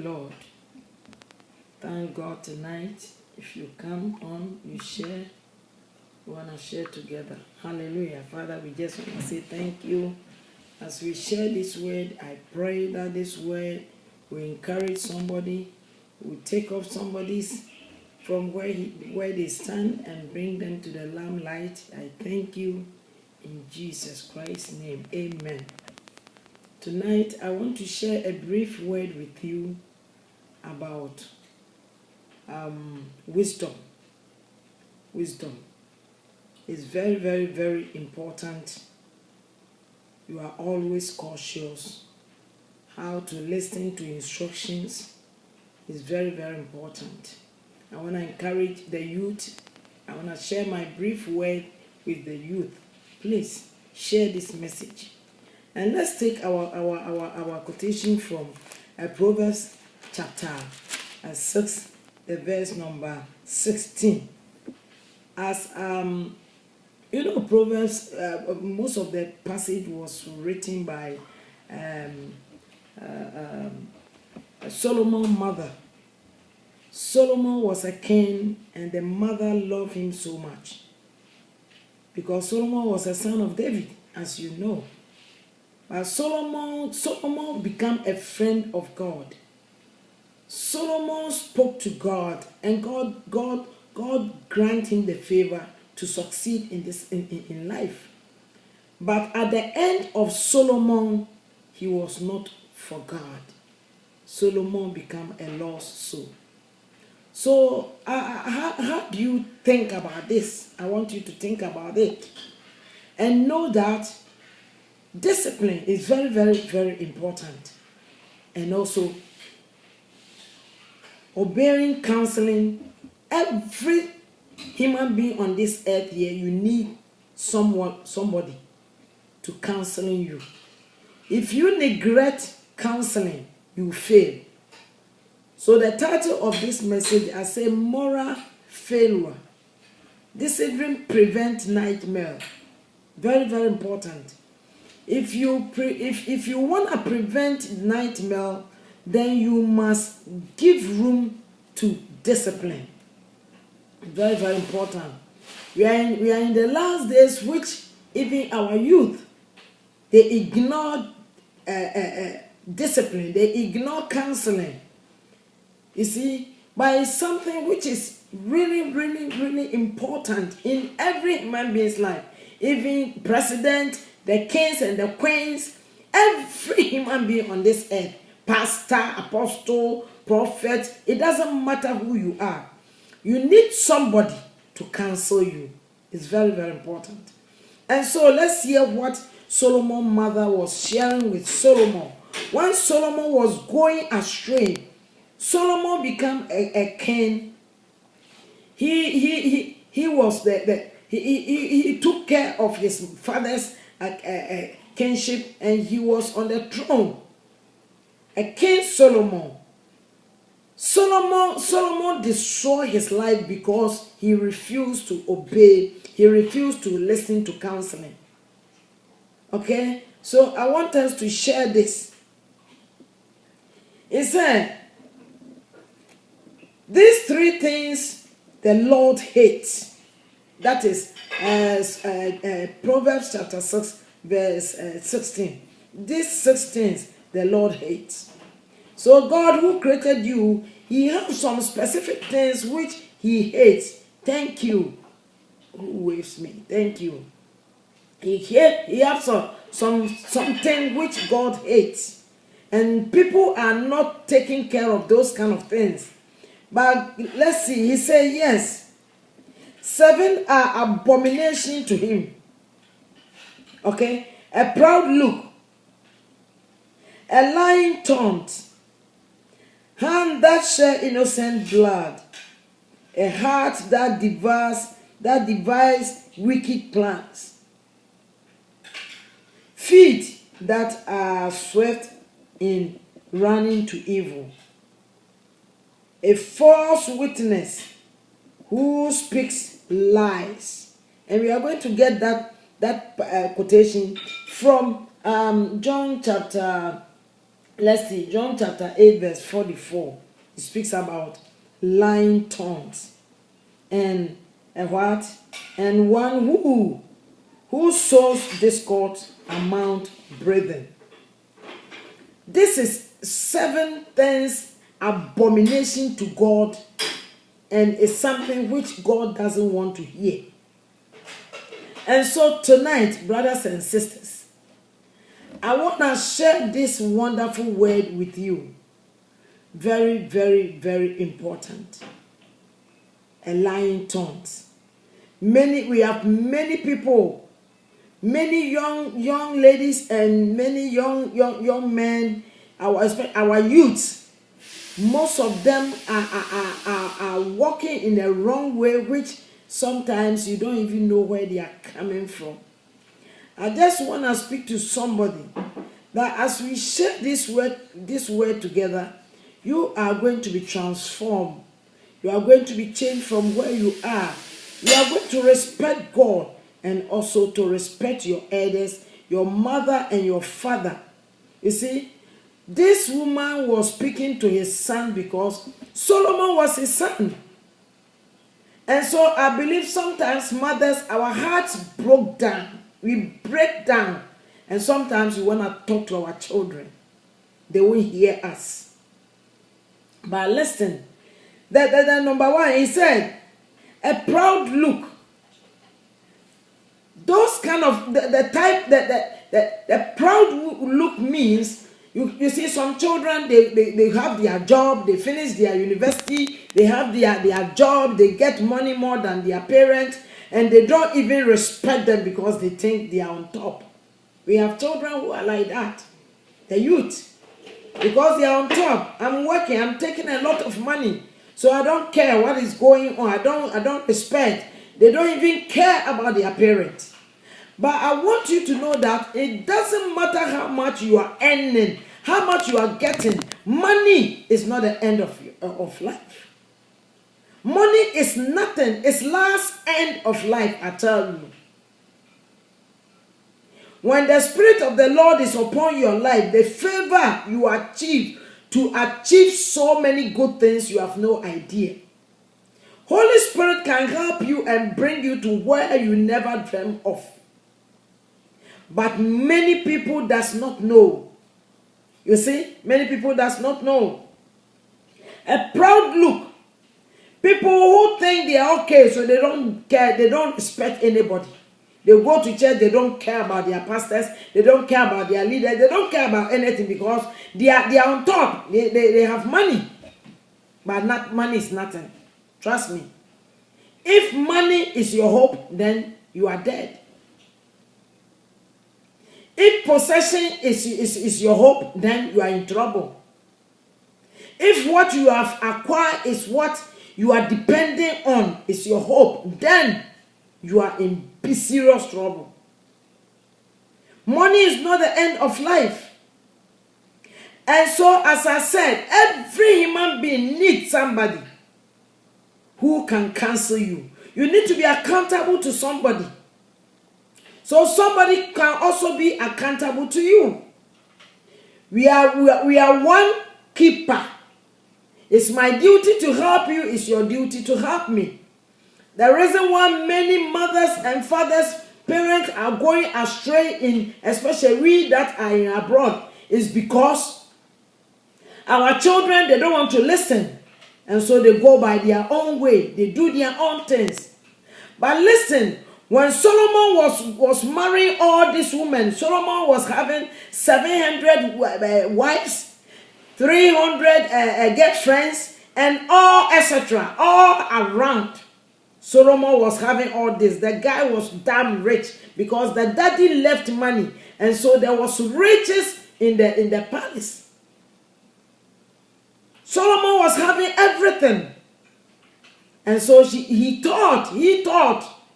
Lord. Thank God tonight. If you come on, you share. We want to share together. Hallelujah. Father, we just want to say thank you. As we share this word, I pray that this word will encourage somebody, will take off somebody's from where they stand and bring them to the lamplight. I thank you in Jesus Christ's name. Amen. Tonight, I want to share a brief word with you about wisdom. Wisdom is very, very, very important. You are always cautious. How to listen to instructions is very, very important. I want to encourage the youth. I want to share my brief word with the youth. Please share this message. And let's take our quotation from Proverbs chapter 6, the verse number 16. As Proverbs, most of the passage was written by Solomon's mother. Solomon was a king, and the mother loved him so much because Solomon was a son of David, as you know. But Solomon became a friend of God. Solomon spoke to God, and God granted him the favor to succeed in life. But at the end of Solomon, he was not for God. Solomon became a lost soul. So how do you think about this? I want you to think about it and know that discipline is very, very, very important. And also obeying counseling. Every human being on this earth here, you need somebody to counseling you. If you neglect counseling, you fail. So the title of this message, I say moral failure. Discipline prevents nightmare. Very, very important. If you want to prevent nightmare, then you must give room to discipline. Very, very important. We are in the last days, which even our youth, they ignore discipline. They ignore counseling. You see, by something which is really, really, really important in every human being's life. Even president, the kings and the queens, every human being on this earth, pastor, apostle, prophet, it doesn't matter who you are. You need somebody to counsel you. It's very, very important. And so let's hear what Solomon's mother was sharing with Solomon. When Solomon was going astray, Solomon became a king. He was he took care of his father's kingship, and he was on the throne. A King Solomon. Solomon destroyed his life because he refused to obey. He refused to listen to counseling. Okay, so I want us to share this. It said, these three things the Lord hates. That is Proverbs chapter 6, verse 16. These 6 things the Lord hates. So God who created you, he has some specific things which he hates. Thank you. Who waves me? Thank you. He has something which God hates. And people are not taking care of those kind of things. But let's see, he said yes. 7 are abomination to him. Okay? A proud look. A lying tongue. Hand that shed innocent blood. A heart that devises wicked plans. Feet that are swift in running to evil. A false witness who speaks lies. And we are going to get that quotation from John chapter Let's see, John chapter 8, verse 44. It speaks about lying tongues. And what? And one who sows discord among brethren. This is 7 things abomination to God, and it's something which God doesn't want to hear. And so tonight, brothers and sisters, I want to share this wonderful word with you. Very, very, very important. A lying tongues. We have many people, many young ladies and many young men, our youths. Most of them are walking in the wrong way, which sometimes you don't even know where they are coming from. I just want to speak to somebody that as we share this word together, you are going to be transformed. You are going to be changed from where you are. You are going to respect God and also to respect your elders, your mother and your father. You see, this woman was speaking to his son because Solomon was his son. And so I believe sometimes mothers, our hearts broke down. We break down. And sometimes we want to talk to our children. They won't hear us. But listen, the number one, he said, a proud look. Those kind of, the type, the proud look means, you see some children, they have their job, they finish their university, they have their job, they get money more than their parents, and they don't even respect them because they think they are on top. We have children who are like that, the youth, because they are on top. I'm working, I'm taking a lot of money, so I don't care what is going on. I don't respect. They don't even care about their parents. But I want you to know that it doesn't matter how much you are earning, how much you are getting. Money is not the end of life. Money is nothing. It's last end of life, I tell you. When the Spirit of the Lord is upon your life, the favor you achieve to achieve so many good things, you have no idea. Holy Spirit can help you and bring you to where you never dreamt of. But many people does not know. You see, many people does not know. A proud look. People who think they are okay, so they don't care, they don't respect anybody. They go to church, they don't care about their pastors, they don't care about their leaders, they don't care about anything because they are on top. They have money. But money is nothing. Trust me. If money is your hope, then you are dead. If possession is your hope, then you are in trouble. If what you have acquired is what you are depending on, is your hope, then you are in serious trouble. Money is not the end of life. And so, as I said, every human being needs somebody who can counsel you. You need to be accountable to somebody. So somebody can also be accountable to you. We are one keeper. It's my duty to help you. It's your duty to help me. The reason why many mothers and fathers, parents are going astray, especially we that are in abroad, is because our children, they don't want to listen. And so they go by their own way. They do their own things. But listen, when Solomon was marrying all these women, Solomon was having 700 wives, 300 girlfriends, and all etc. all around. Solomon was having all this. The guy was damn rich because the daddy left money, and so there was riches in the palace. Solomon was having everything, and so he thought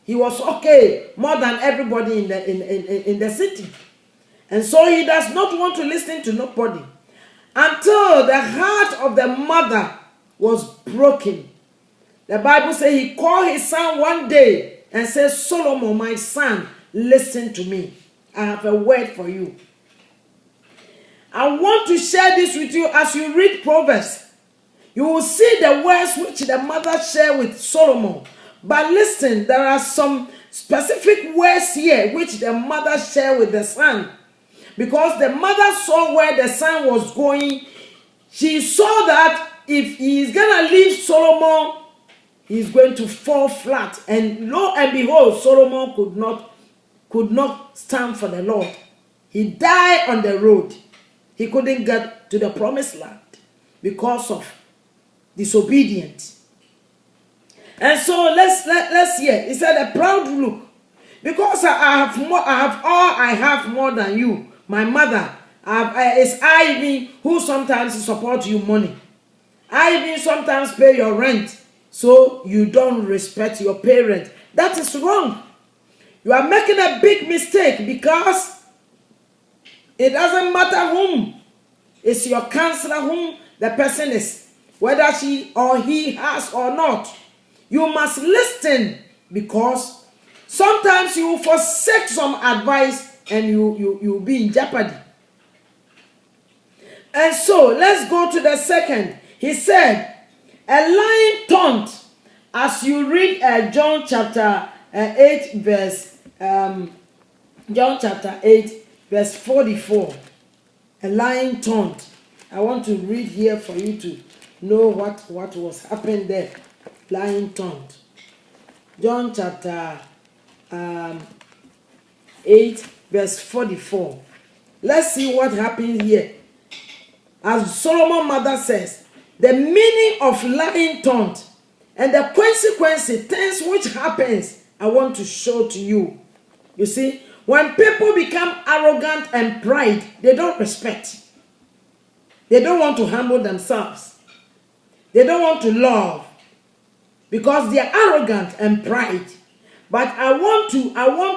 he was okay more than everybody in the city, and so he does not want to listen to nobody until the heart of the mother was broken. The Bible says he called his son one day and said, Solomon, my son, listen to me. I have a word for you. I want to share this with you. As you read Proverbs, you will see the words which the mother shared with Solomon. But listen, there are some specific words here which the mother shared with the son. Because the mother saw where the son was going. She saw that if he is going to leave Solomon, he is going to fall flat. And lo and behold, Solomon could not stand for the Lord. He died on the road. He couldn't get to the promised land because of disobedience. And so let's hear. He said, a proud look. Because I have more than you. My mother, it's I even who sometimes support you money. I even sometimes pay your rent. So you don't respect your parent. That is wrong. You are making a big mistake because it doesn't matter whom. It's your counselor whom the person is. Whether she or he has or not. You must listen because sometimes you will forsake some advice and you'll be in jeopardy. And so let's go to the second. He said, a lying tongue. As you read John chapter 8 verse John chapter 8 verse 44. A lying tongue. I want to read here for you to know what was happening there. Lying tongue. John chapter 8 verse 44. Let's see what happened here. As Solomon's mother says, the meaning of lying tongue and the consequences, things which happens, I want to show to you. You see, when people become arrogant and pride, they don't respect. They don't want to humble themselves. They don't want to love because they are arrogant and pride. But I want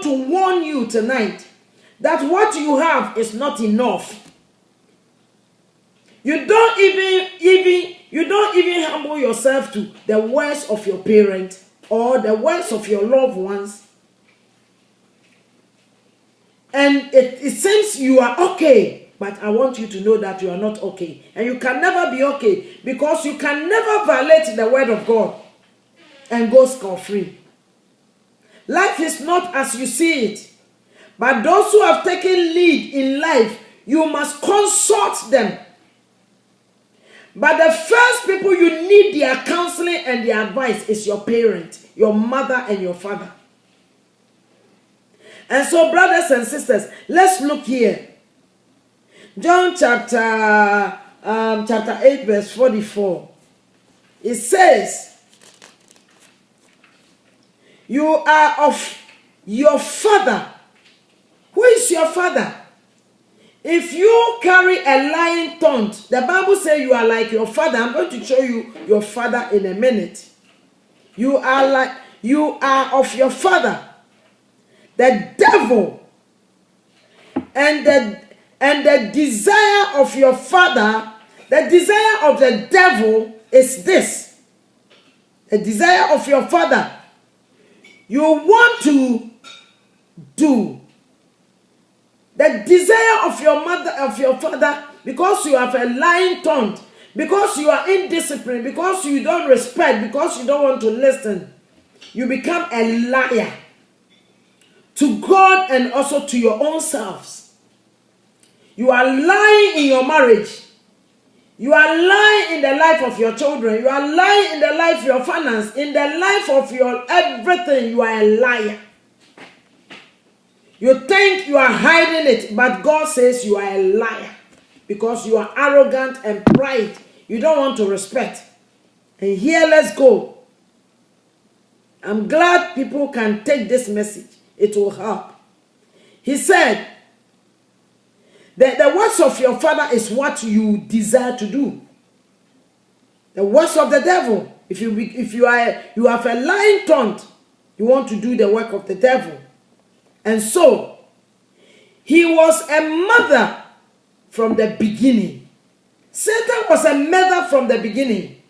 to warn you tonight that what you have is not enough. You don't even humble yourself to the words of your parents or the words of your loved ones. And it seems you are okay, but I want you to know that you are not okay. And you can never be okay because you can never violate the word of God and go scot-free. Life is not as you see it. But those who have taken lead in life, you must consult them. But the first people you need their counseling and their advice is your parent, your mother and your father. And so, brothers and sisters, let's look here. John chapter 8 verse 44. It says, you are of your father. Who is your father? If you carry a lying tongue, the Bible says you are like your father. I'm going to show you your father in a minute. You are of your father, the devil. And the desire of your father, the desire of the devil is this. The desire of your father. You want to do the desire of your mother, of your father, because you have a lying tongue, because you are indisciplined, because you don't respect, because you don't want to listen, you become a liar to God and also to your own selves. You are lying in your marriage. You are lying in the life of your children. You are lying in the life of your finance, in the life of your everything. You are a liar. You think you are hiding it, but God says you are a liar because you are arrogant and pride. You don't want to respect. And here, let's go. I'm glad people can take this message. It will help. He said, the words of your father is what you desire to do. The words of the devil. If you have a lying tongue, you want to do the work of the devil. And so, he was a mother from the beginning. Satan was a mother from the beginning.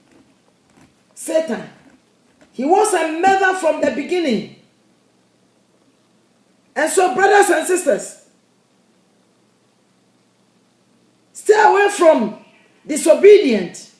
Satan. He was a mother from the beginning. And so, brothers and sisters, Stay away from disobedient.